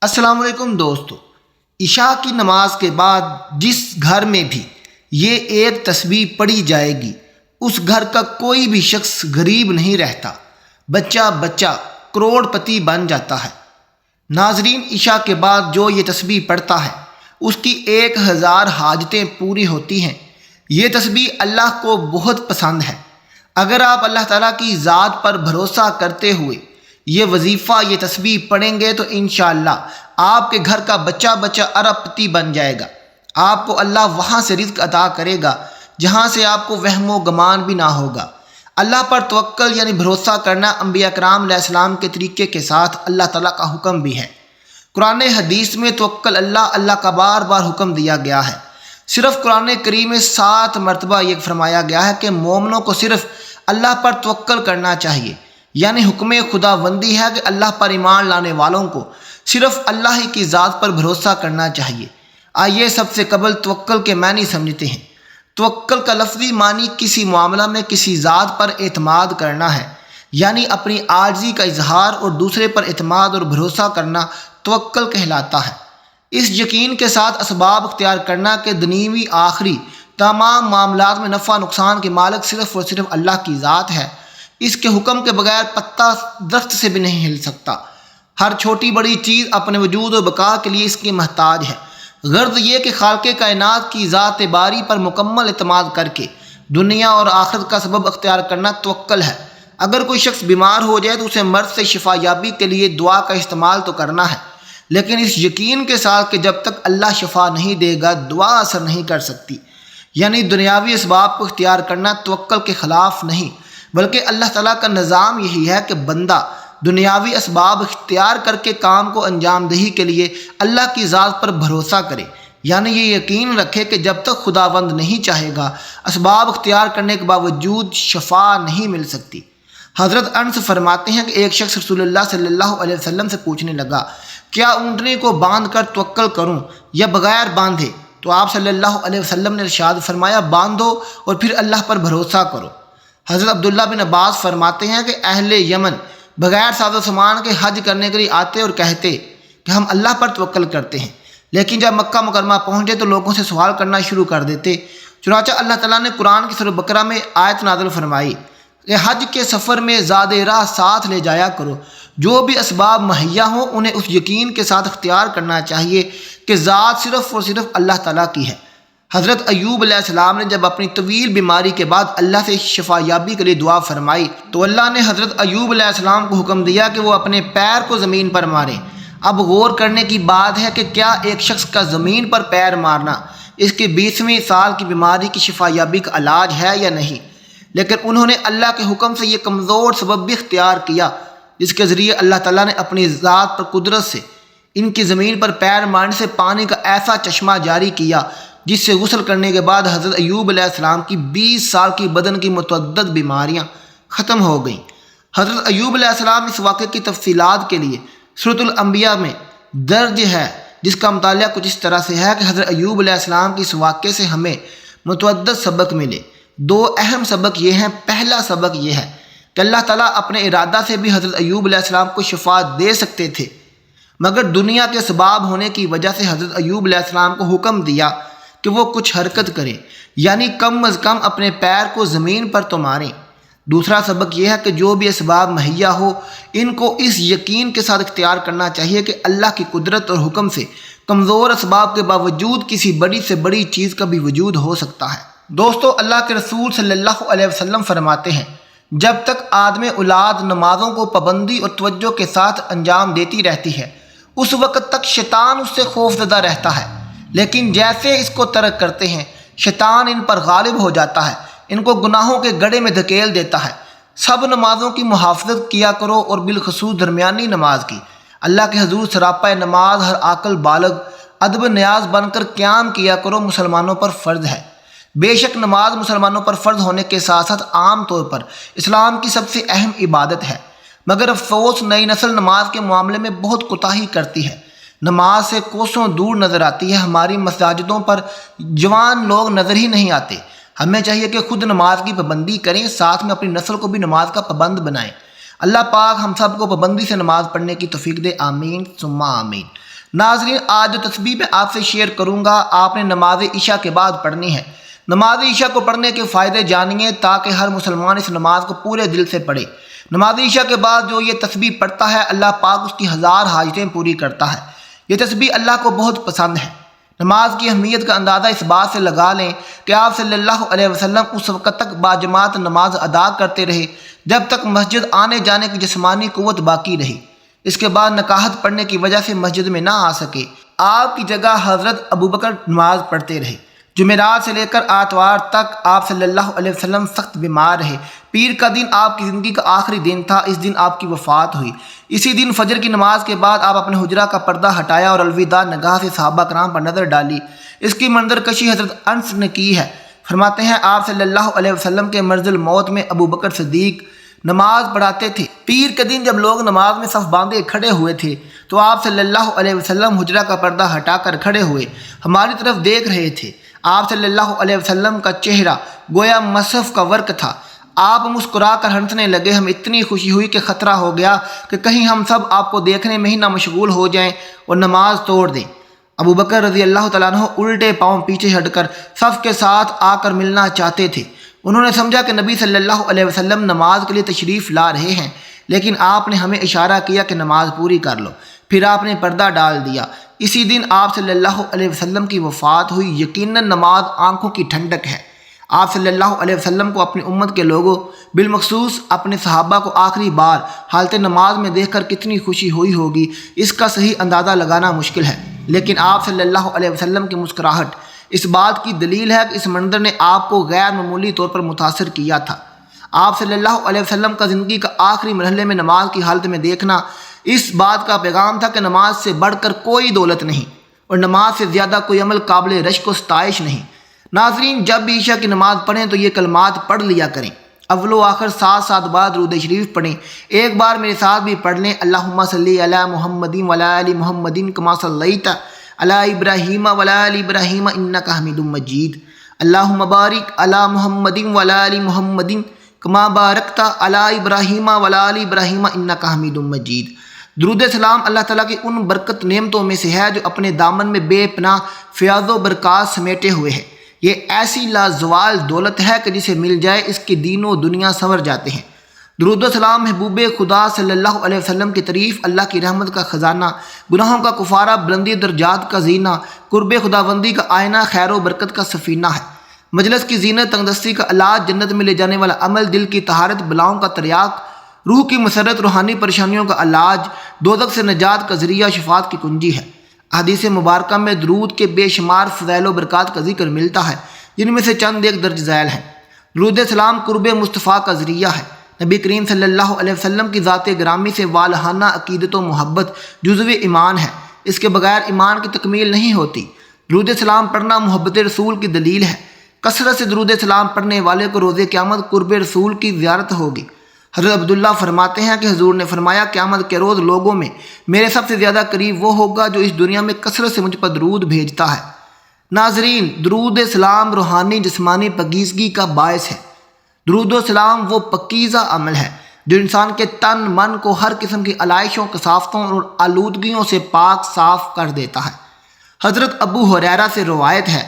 السلام علیکم دوستو، عشاء کی نماز کے بعد جس گھر میں بھی یہ ایک تسبیح پڑھی جائے گی اس گھر کا کوئی بھی شخص غریب نہیں رہتا، بچہ بچہ کروڑ پتی بن جاتا ہے۔ ناظرین، عشاء کے بعد جو یہ تسبیح پڑھتا ہے اس کی 1000 حاجتیں پوری ہوتی ہیں۔ یہ تسبیح اللہ کو بہت پسند ہے۔ اگر آپ اللہ تعالیٰ کی ذات پر بھروسہ کرتے ہوئے یہ وظیفہ، یہ تسبیح پڑھیں گے تو انشاءاللہ آپ کے گھر کا بچہ بچہ ارب پتی بن جائے گا۔ آپ کو اللہ وہاں سے رزق عطا کرے گا جہاں سے آپ کو وہم و گمان بھی نہ ہوگا۔ اللہ پر توکل یعنی بھروسہ کرنا انبیاء کرام علیہ السلام کے طریقے کے ساتھ اللہ تعالیٰ کا حکم بھی ہے۔ قرآن حدیث میں توکل اللہ کا بار بار حکم دیا گیا ہے۔ صرف قرآن کریم میں 7 مرتبہ یہ فرمایا گیا ہے کہ مومنوں کو صرف اللہ پر توکل کرنا چاہیے، یعنی حکم خداوندی ہے کہ اللہ پر ایمان لانے والوں کو صرف اللہ ہی کی ذات پر بھروسہ کرنا چاہیے۔ آئیے سب سے قبل توکل کے معنی سمجھتے ہیں۔ توکل کا لفظی معنی کسی معاملہ میں کسی ذات پر اعتماد کرنا ہے، یعنی اپنی عاجزی کا اظہار اور دوسرے پر اعتماد اور بھروسہ کرنا توکل کہلاتا ہے۔ اس یقین کے ساتھ اسباب اختیار کرنا کہ دنیوی آخری تمام معاملات میں نفع نقصان کے مالک صرف اور صرف اللہ کی ذات ہے۔ اس کے حکم کے بغیر پتا درخت سے بھی نہیں ہل سکتا۔ ہر چھوٹی بڑی چیز اپنے وجود و بقا کے لیے اس کی محتاج ہے۔ غرض یہ کہ خالق کائنات کی ذات باری پر مکمل اعتماد کر کے دنیا اور آخرت کا سبب اختیار کرنا توکل ہے۔ اگر کوئی شخص بیمار ہو جائے تو اسے مرض سے شفا یابی کے لیے دعا کا استعمال تو کرنا ہے، لیکن اس یقین کے ساتھ کہ جب تک اللہ شفا نہیں دے گا دعا اثر نہیں کر سکتی۔ یعنی دنیاوی اسباب کو اختیار کرنا توکل کے خلاف نہیں، بلکہ اللہ تعالیٰ کا نظام یہی ہے کہ بندہ دنیاوی اسباب اختیار کر کے کام کو انجام دہی کے لیے اللہ کی ذات پر بھروسہ کرے، یعنی یہ یقین رکھے کہ جب تک خداوند نہیں چاہے گا اسباب اختیار کرنے کے باوجود شفا نہیں مل سکتی۔ حضرت انس فرماتے ہیں کہ ایک شخص رسول اللہ صلی اللہ علیہ وسلم سے پوچھنے لگا، کیا اونٹنی کو باندھ کر توکل کروں یا بغیر باندھے؟ تو آپ صلی اللہ علیہ وسلم نے ارشاد فرمایا، باندھو اور پھر اللہ پر بھروسہ کرو۔ حضرت عبداللہ بن عباس فرماتے ہیں کہ اہل یمن بغیر ساز و سامان کے حج کرنے کے لیے آتے اور کہتے کہ ہم اللہ پر توکل کرتے ہیں، لیکن جب مکہ مکرمہ پہنچے تو لوگوں سے سوال کرنا شروع کر دیتے۔ چنانچہ اللہ تعالیٰ نے قرآن کی سورہ بقرہ میں آیت نازل فرمائی کہ حج کے سفر میں زاد راہ ساتھ لے جایا کرو، جو بھی اسباب مہیا ہوں انہیں اس یقین کے ساتھ اختیار کرنا چاہیے کہ ذات صرف اور صرف اللہ تعالیٰ کی ہے۔ حضرت ایوب علیہ السلام نے جب اپنی طویل بیماری کے بعد اللہ سے شفا یابی کے لیے دعا فرمائی تو اللہ نے حضرت ایوب علیہ السلام کو حکم دیا کہ وہ اپنے پیر کو زمین پر ماریں۔ اب غور کرنے کی بات ہے کہ کیا ایک شخص کا زمین پر پیر مارنا اس کی 20ویں سال کی بیماری کی شفا یابی کا علاج ہے یا نہیں؟ لیکن انہوں نے اللہ کے حکم سے یہ کمزور سبب بھی اختیار کیا جس کے ذریعے اللہ تعالیٰ نے اپنی ذات پر قدرت سے ان کی زمین پر پیر مارنے سے پانی کا ایسا چشمہ جاری کیا جس سے غسل کرنے کے بعد حضرت ایوب علیہ السلام کی 20 سال کی بدن کی متعدد بیماریاں ختم ہو گئیں۔ حضرت ایوب علیہ السلام اس واقعے کی تفصیلات کے لیے سورۃ الانبیاء میں درج ہے، جس کا مطالعہ کچھ اس طرح سے ہے کہ حضرت ایوب علیہ السلام کی اس واقعے سے ہمیں متعدد سبق ملے۔ 2 اہم سبق یہ ہیں۔ پہلا سبق یہ ہے کہ اللہ تعالیٰ اپنے ارادہ سے بھی حضرت ایوب علیہ السلام کو شفا دے سکتے تھے، مگر دنیا کے اسباب ہونے کی وجہ سے حضرت ایوب علیہ السلام کو حکم دیا کہ وہ کچھ حرکت کریں، یعنی کم از کم اپنے پیر کو زمین پر تو ماریں۔ دوسرا سبق یہ ہے کہ جو بھی اسباب مہیا ہو ان کو اس یقین کے ساتھ اختیار کرنا چاہیے کہ اللہ کی قدرت اور حکم سے کمزور اسباب کے باوجود کسی بڑی سے بڑی چیز کا بھی وجود ہو سکتا ہے۔ دوستو، اللہ کے رسول صلی اللہ علیہ وسلم فرماتے ہیں، جب تک آدم اولاد نمازوں کو پابندی اور توجہ کے ساتھ انجام دیتی رہتی ہے اس وقت تک شیطان اس سے خوف زدہ رہتا ہے، لیکن جیسے اس کو ترک کرتے ہیں شیطان ان پر غالب ہو جاتا ہے، ان کو گناہوں کے گڑھے میں دھکیل دیتا ہے۔ سب نمازوں کی محافظت کیا کرو اور بالخصوص درمیانی نماز کی۔ اللہ کے حضور سراپا نماز ہر عاقل بالغ ادب نیاز بن کر قیام کیا کرو، مسلمانوں پر فرض ہے۔ بے شک نماز مسلمانوں پر فرض ہونے کے ساتھ ساتھ عام طور پر اسلام کی سب سے اہم عبادت ہے، مگر افسوس نئی نسل نماز کے معاملے میں بہت کوتاہی کرتی ہے، نماز سے کوسوں دور نظر آتی ہے۔ ہماری مساجدوں پر جوان لوگ نظر ہی نہیں آتے۔ ہمیں چاہیے کہ خود نماز کی پابندی کریں، ساتھ میں اپنی نسل کو بھی نماز کا پابند بنائیں۔ اللہ پاک ہم سب کو پابندی سے نماز پڑھنے کی توفیق دے، آمین ثم آمین۔ ناظرین، آج جو تسبیح میں آپ سے شیئر کروں گا آپ نے نماز عشاء کے بعد پڑھنی ہے۔ نماز عشاء کو پڑھنے کے فائدے جانیے تاکہ ہر مسلمان اس نماز کو پورے دل سے پڑھے۔ نماز عشاء کے بعد جو یہ تسبیح پڑھتا ہے اللہ پاک اس کی 1000 حاجتیں پوری کرتا ہے۔ یہ تسبیح اللہ کو بہت پسند ہے۔ نماز کی اہمیت کا اندازہ اس بات سے لگا لیں کہ آپ صلی اللہ علیہ وسلم اس وقت تک باجماعت نماز ادا کرتے رہے جب تک مسجد آنے جانے کی جسمانی قوت باقی رہی۔ اس کے بعد نکاحت پڑھنے کی وجہ سے مسجد میں نہ آ سکے۔ آپ کی جگہ حضرت ابوبکر نماز پڑھتے رہے۔ جمعرات سے لے کر آتوار تک آپ صلی اللہ علیہ وسلم سخت بیمار رہے۔ پیر کا دن آپ کی زندگی کا آخری دن تھا، اس دن آپ کی وفات ہوئی۔ اسی دن فجر کی نماز کے بعد آپ اپنے حجرہ کا پردہ ہٹایا اور الوداع نگاہ سے صحابہ کرام پر نظر ڈالی۔ اس کی منظر کشی حضرت انس نے کی ہے۔ فرماتے ہیں آپ صلی اللہ علیہ وسلم کے مرض الموت میں ابوبکر صدیق نماز پڑھاتے تھے۔ پیر کے دن جب لوگ نماز میں صف باندھے کھڑے ہوئے تھے تو آپ صلی اللہ علیہ وسلم حجرہ کا پردہ ہٹا کر کھڑے ہوئے ہماری طرف دیکھ رہے تھے۔ آپ صلی اللہ علیہ وسلم کا چہرہ گویا مصحف کا ورق تھا۔ آپ مسکرا کر ہنسنے لگے۔ ہم اتنی خوشی ہوئی کہ خطرہ ہو گیا کہ کہیں ہم سب آپ کو دیکھنے میں ہی نہ مشغول ہو جائیں اور نماز توڑ دیں۔ ابوبکر رضی اللہ تعالیٰ عنہ الٹے پاؤں پیچھے ہٹ کر صف کے ساتھ آ کر ملنا چاہتے تھے۔ انہوں نے سمجھا کہ نبی صلی اللہ علیہ وسلم نماز کے لیے تشریف لا رہے ہیں، لیکن آپ نے ہمیں اشارہ کیا کہ نماز پوری کر لو، پھر آپ نے پردہ ڈال دیا۔ اسی دن آپ صلی اللہ علیہ وسلم کی وفات ہوئی۔ یقیناً نماز آنکھوں کی ٹھنڈک ہے۔ آپ صلی اللہ علیہ وسلم کو اپنی امت کے لوگوں بالمخصوص اپنے صحابہ کو آخری بار حالت نماز میں دیکھ کر کتنی خوشی ہوئی ہوگی اس کا صحیح اندازہ لگانا مشکل ہے، لیکن آپ صلی اللہ علیہ وسلم کی مسکراہٹ اس بات کی دلیل ہے کہ اس منظر نے آپ کو غیر معمولی طور پر متاثر کیا تھا۔ آپ صلی اللہ علیہ وسلم کا زندگی کا آخری مرحلے میں نماز کی حالت میں دیکھنا اس بات کا پیغام تھا کہ نماز سے بڑھ کر کوئی دولت نہیں اور نماز سے زیادہ کوئی عمل قابل رشک و ستائش نہیں۔ ناظرین، جب بھی عشاء کی نماز پڑھیں تو یہ کلمات پڑھ لیا کریں۔ اول و آخر 7 بار درود شریف پڑھیں۔ ایک بار میرے ساتھ بھی پڑھ لیں، اللہم صلی علی محمد وعلی آل محمد کما صلیت علی ابراہیم وعلی آل ابراہیم انک حمید مجید، اللہم بارک علی محمد وعلی آل محمد کما بارکت علی ابراہیم وعلی آل ابراہیم انک حمید مجید۔ درود سلام اللہ تعالیٰ کی ان برکت نعمتوں میں سے ہے جو اپنے دامن میں بے پناہ فیاض و برکات سمیٹے ہوئے ہے۔ یہ ایسی لازوال دولت ہے کہ جسے مل جائے اس کی دین و دنیا سنور جاتے ہیں۔ درود و سلام محبوب خدا صلی اللہ علیہ وسلم کی تعریف، اللہ کی رحمت کا خزانہ، گناہوں کا کفارہ، بلندی درجات کا زینہ، قرب خداوندی کا آئینہ، خیر و برکت کا سفینہ ہے۔ مجلس کی زینت، تنگدستی کا علاج، جنت میں لے جانے والا عمل، دل کی طہارت، بلاؤں کا تریاق، روح کی مسرت، روحانی پریشانیوں کا علاج، دوزخ سے نجات کا ذریعہ، شفاعت کی کنجی ہے۔ حدیث مبارکہ میں درود کے بے شمار فضائل و برکات کا ذکر ملتا ہے، جن میں سے چند ایک درج ذیل ہیں۔ درود سلام قرب مصطفیٰ کا ذریعہ ہے۔ نبی کریم صلی اللہ علیہ وسلم کی ذات گرامی سے والہانہ عقیدت و محبت جزو ایمان ہے، اس کے بغیر ایمان کی تکمیل نہیں ہوتی۔ درود سلام پڑھنا محبت رسول کی دلیل ہے۔ کثرت سے درود سلام پڑھنے والے کو روز قیامت قرب رسول کی زیارت ہوگی۔ حضرت عبداللہ فرماتے ہیں کہ حضور نے فرمایا قیامت کے روز لوگوں میں میرے سب سے زیادہ قریب وہ ہوگا جو اس دنیا میں کثرت سے مجھ پر درود بھیجتا ہے۔ ناظرین، درود سلام روحانی جسمانی پاکیزگی کا باعث ہے۔ درود و سلام وہ پاکیزہ عمل ہے جو انسان کے تن من کو ہر قسم کی علائشوں، کثافتوں اور آلودگیوں سے پاک صاف کر دیتا ہے۔ حضرت ابو ہریرہ سے روایت ہے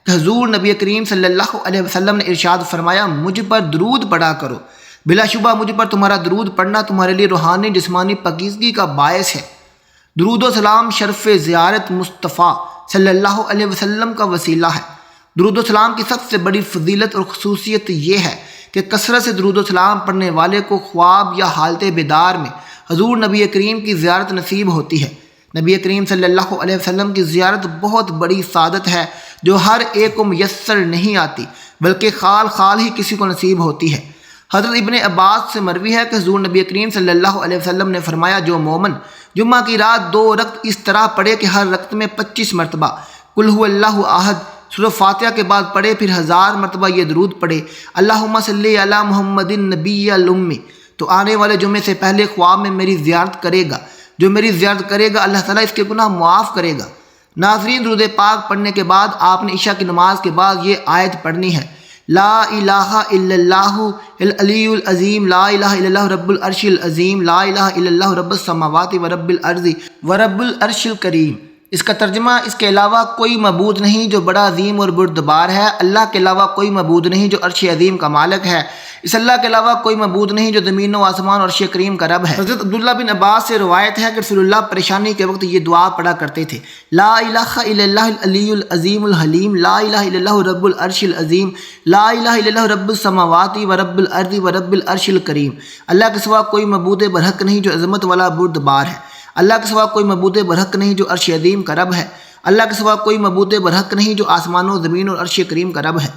کہ حضور نبی کریم صلی اللہ علیہ وسلم نے ارشاد فرمایا مجھ پر درود پڑھا کرو، بلا شبہ مجھ پر تمہارا درود پڑھنا تمہارے لیے روحانی جسمانی پاکیزگی کا باعث ہے۔ درود و سلام شرف زیارت مصطفیٰ صلی اللہ علیہ وسلم کا وسیلہ ہے۔ درود و سلام کی سب سے بڑی فضیلت اور خصوصیت یہ ہے کہ کثرت سے درود و سلام پڑھنے والے کو خواب یا حالت بیدار میں حضور نبی کریم کی زیارت نصیب ہوتی ہے۔ نبی کریم صلی اللہ علیہ وسلم کی زیارت بہت بڑی سعادت ہے جو ہر ایک کو میسر نہیں آتی، بلکہ خال خال ہی کسی کو نصیب ہوتی ہے۔ حضرت ابن عباس سے مروی ہے کہ حضور نبی کریم صلی اللہ علیہ وسلم نے فرمایا جو مومن جمعہ کی رات 2 رکعت اس طرح پڑھے کہ ہر رکعت میں 25 مرتبہ قل هو اللہ احد سورہ فاتحہ کے بعد پڑھے، پھر 1000 مرتبہ یہ درود پڑھے اللہم صلی علی محمد النبی الامی، تو آنے والے جمعے سے پہلے خواب میں میری زیارت کرے گا۔ جو میری زیارت کرے گا اللہ تعالیٰ اس کے گناہ معاف کرے گا۔ ناظرین، درود پاک پڑھنے کے بعد آپ نے عشاء کی نماز کے بعد یہ آیت پڑھنی ہے، لا الہ الا اللہ العلی العظیم، لا الہ الا اللہ رب العرش العظیم، لا الہ الا اللہ رب السماوات و رب الارض و رب العرش الکریم۔ اس کا ترجمہ: اس کے علاوہ کوئی معبود نہیں جو بڑا عظیم اور بردبار ہے، اللہ کے علاوہ کوئی معبود نہیں جو عرش عظیم کا مالک ہے، اس اللہ کے علاوہ کوئی معبود نہیں جو زمین و آسمان اور عرش کریم کا رب ہے۔ حضرت عبداللہ بن عباس سے روایت ہے کہ رسول اللہ پریشانی کے وقت یہ دعا پڑھا کرتے تھے: لا الہ الا اللہ العلی العظیم الحلیم، لا الہ الا اللہ رب العرش العظیم، لا الہ الا اللہ رب السماوات و رب الارض و رب العرش الکریم۔ اللہ کے سوا کوئی معبود برحق نہیں جو عظمت والا بردبار ہے، اللہ کے سوا کوئی معبود برحق نہیں جو عرش عظیم کا رب ہے، اللہ کے سوا کوئی معبود برحق نہیں جو آسمانوں زمین اور عرش کریم کا رب ہے۔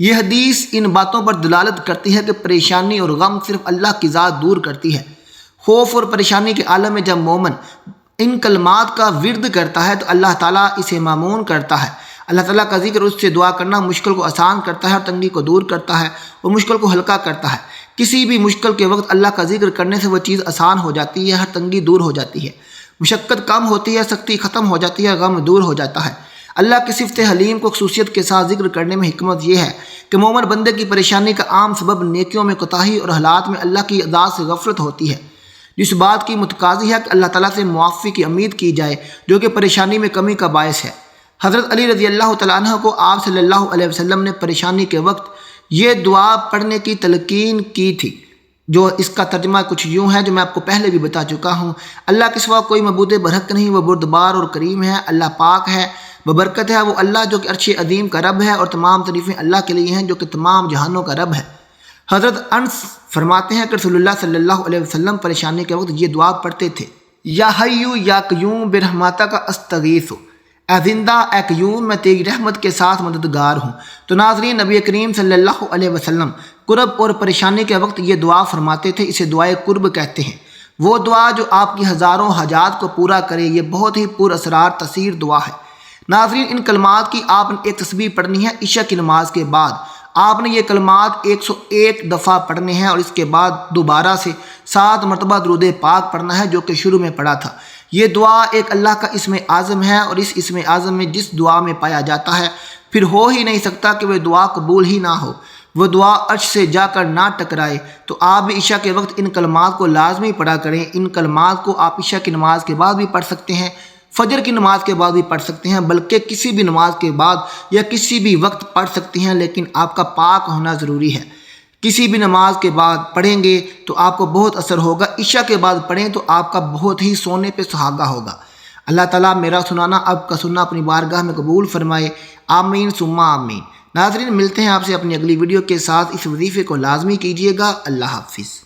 یہ حدیث ان باتوں پر دلالت کرتی ہے کہ پریشانی اور غم صرف اللہ کی ذات دور کرتی ہے۔ خوف اور پریشانی کے عالم میں جب مومن ان کلمات کا ورد کرتا ہے تو اللہ تعالیٰ اسے مامون کرتا ہے۔ اللہ تعالیٰ کا ذکر، اس سے دعا کرنا مشکل کو آسان کرتا ہے اور تنگی کو دور کرتا ہے اور مشکل کو ہلکا کرتا ہے۔ کسی بھی مشکل کے وقت اللہ کا ذکر کرنے سے وہ چیز آسان ہو جاتی ہے، ہر تنگی دور ہو جاتی ہے، مشقت کم ہوتی ہے، سختی ختم ہو جاتی ہے، غم دور ہو جاتا ہے۔ اللہ کی صفت حلیم کو خصوصیت کے ساتھ ذکر کرنے میں حکمت یہ ہے کہ مومن بندے کی پریشانی کا عام سبب نیکیوں میں کوتاہی اور حالات میں اللہ کی ذات سے غفلت ہوتی ہے، جس بات کی متقاضی ہے کہ اللہ تعالیٰ سے معافی کی امید کی جائے جو کہ پریشانی میں کمی کا باعث ہے۔ حضرت علی رضی اللہ تعالیٰ عنہ کو آپ صلی اللہ علیہ وسلم نے پریشانی کے وقت یہ دعا پڑھنے کی تلقین کی تھی، جو اس کا ترجمہ کچھ یوں ہے جو میں آپ کو پہلے بھی بتا چکا ہوں: اللہ کے سوا کوئی معبود برحق نہیں، وہ بردبار اور کریم ہے، اللہ پاک ہے، ببرکت ہے، وہ اللہ جو کہ عرش عظیم کا رب ہے، اور تمام تعریفیں اللہ کے لیے ہیں جو کہ تمام جہانوں کا رب ہے۔ حضرت انس فرماتے ہیں کہ رسول اللہ صلی اللہ علیہ وسلم پریشانی کے وقت یہ دعا پڑھتے تھے: یا حیّ یا قیوم برحمتک استغیث، اے زندہ اے قیوم میں تیری رحمت کے ساتھ مددگار ہوں۔ تو ناظرین، نبی کریم صلی اللہ علیہ وسلم کرب اور پریشانی کے وقت یہ دعا فرماتے تھے، اسے دعائے کرب کہتے ہیں۔ وہ دعا جو آپ کی ہزاروں حاجات کو پورا کرے، یہ بہت ہی پر اسرار تاثیر دعا ہے۔ ناظرین، ان کلمات کی آپ نے ایک تسبیح پڑھنی ہے عشاء کی نماز کے بعد۔ آپ نے یہ کلمات 101 دفعہ پڑھنے ہیں اور اس کے بعد دوبارہ سے 7 مرتبہ درود پاک پڑھنا ہے جو کہ شروع میں پڑھا تھا۔ یہ دعا ایک اللہ کا اسم اعظم ہے اور اس اسم اعظم میں جس دعا میں پایا جاتا ہے پھر ہو ہی نہیں سکتا کہ وہ دعا قبول ہی نہ ہو، وہ دعا عرش سے جا کر نہ ٹکرائے۔ تو آپ بھی عشاء کے وقت ان کلمات کو لازمی پڑھا کریں۔ ان کلمات کو آپ عشاء کی نماز کے بعد بھی پڑھ سکتے ہیں، فجر کی نماز کے بعد بھی پڑھ سکتے ہیں، بلکہ کسی بھی نماز کے بعد یا کسی بھی وقت پڑھ سکتے ہیں، لیکن آپ کا پاک ہونا ضروری ہے۔ کسی بھی نماز کے بعد پڑھیں گے تو آپ کو بہت اثر ہوگا، عشاء کے بعد پڑھیں تو آپ کا بہت ہی سونے پہ سہاگا ہوگا۔ اللہ تعالیٰ میرا سنانا آپ کا سننا اپنی بارگاہ میں قبول فرمائے، آمین ثم آمین۔ ناظرین، ملتے ہیں آپ سے اپنی اگلی ویڈیو کے ساتھ، اس وظیفے کو لازمی کیجیے گا۔ اللہ حافظ۔